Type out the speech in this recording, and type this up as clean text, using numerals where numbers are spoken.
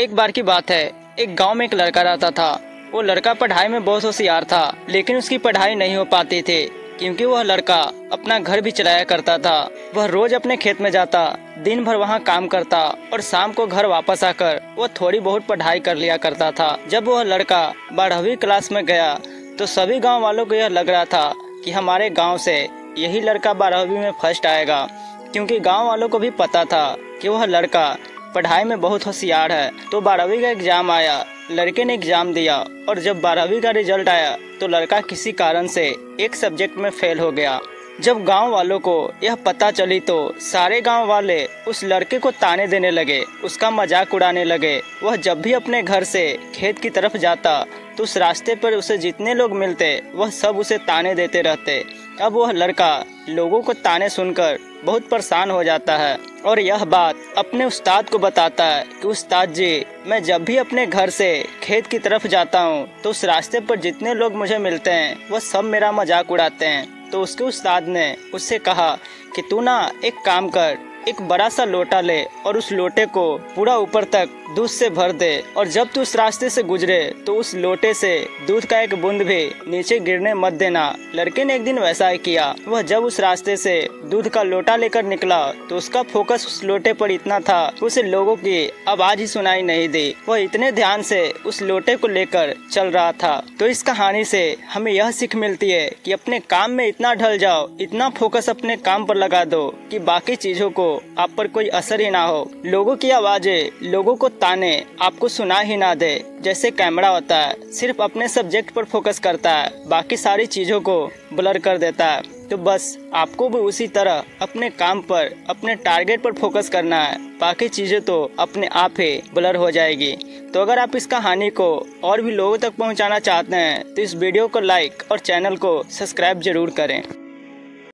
एक बार की बात है, एक गांव में एक लड़का रहता था। वो लड़का पढ़ाई में बहुत होशियार था, लेकिन उसकी पढ़ाई नहीं हो पाती थी क्योंकि वह लड़का अपना घर भी चलाया करता था। वह रोज अपने खेत में जाता, दिन भर वहाँ काम करता और शाम को घर वापस आकर वह थोड़ी बहुत पढ़ाई कर लिया करता था। जब वह लड़का 12वीं क्लास में गया तो सभी गाँव वालों को यह लग रहा था कि हमारे गाँव से यही लड़का 12वीं में फर्स्ट आएगा, क्योंकि गाँव वालों को भी पता था कि वह लड़का पढ़ाई में बहुत होशियार है। तो 12वीं का एग्जाम आया, लड़के ने एग्जाम दिया और जब 12वीं का रिजल्ट आया तो लड़का किसी कारण से एक सब्जेक्ट में फेल हो गया। जब गांव वालों को यह पता चली तो सारे गांव वाले उस लड़के को ताने देने लगे, उसका मजाक उड़ाने लगे। वह जब भी अपने घर से खेत की तरफ जाता तो उस रास्ते पर उसे जितने लोग मिलते वह सब उसे ताने देते रहते। अब वह लड़का लोगों को ताने सुनकर बहुत परेशान हो जाता है और यह बात अपने उस्ताद को बताता है कि उस्ताद जी, मैं जब भी अपने घर से खेत की तरफ जाता हूँ तो उस रास्ते पर जितने लोग मुझे मिलते हैं वह सब मेरा मजाक उड़ाते हैं। तो उसके उस्ताद ने उससे कहा कि तू ना एक काम कर, एक बड़ा सा लोटा ले और उस लोटे को पूरा ऊपर तक दूध से भर दे और जब तू उस रास्ते से गुजरे तो उस लोटे से दूध का एक बूंद भी नीचे गिरने मत देना। लड़के ने एक दिन वैसा ही किया। वह जब उस रास्ते से दूध का लोटा लेकर निकला तो उसका फोकस उस लोटे पर इतना था उसे लोगों की आवाज ही सुनाई नहीं दी। वह इतने ध्यान से उस लोटे को लेकर चल रहा था। तो इस कहानी से हमें यह सीख मिलती है कि अपने काम में इतना ढल जाओ, इतना फोकस अपने काम पर लगा दो कि बाकी चीजों को आप पर कोई असर ही ना हो। लोगों की आवाजें, लोगों को ताने आपको सुना ही ना दे। जैसे कैमरा होता है, सिर्फ अपने सब्जेक्ट पर फोकस करता है, बाकी सारी चीजों को ब्लर कर देता है। तो बस आपको भी उसी तरह अपने काम पर, अपने टारगेट पर फोकस करना है, बाकी चीजें तो अपने आप ही ब्लर हो जाएगी। तो अगर आप इस कहानी को और भी लोगों तक पहुंचाना चाहते हैं तो इस वीडियो को लाइक और चैनल को सब्सक्राइब जरूर करें।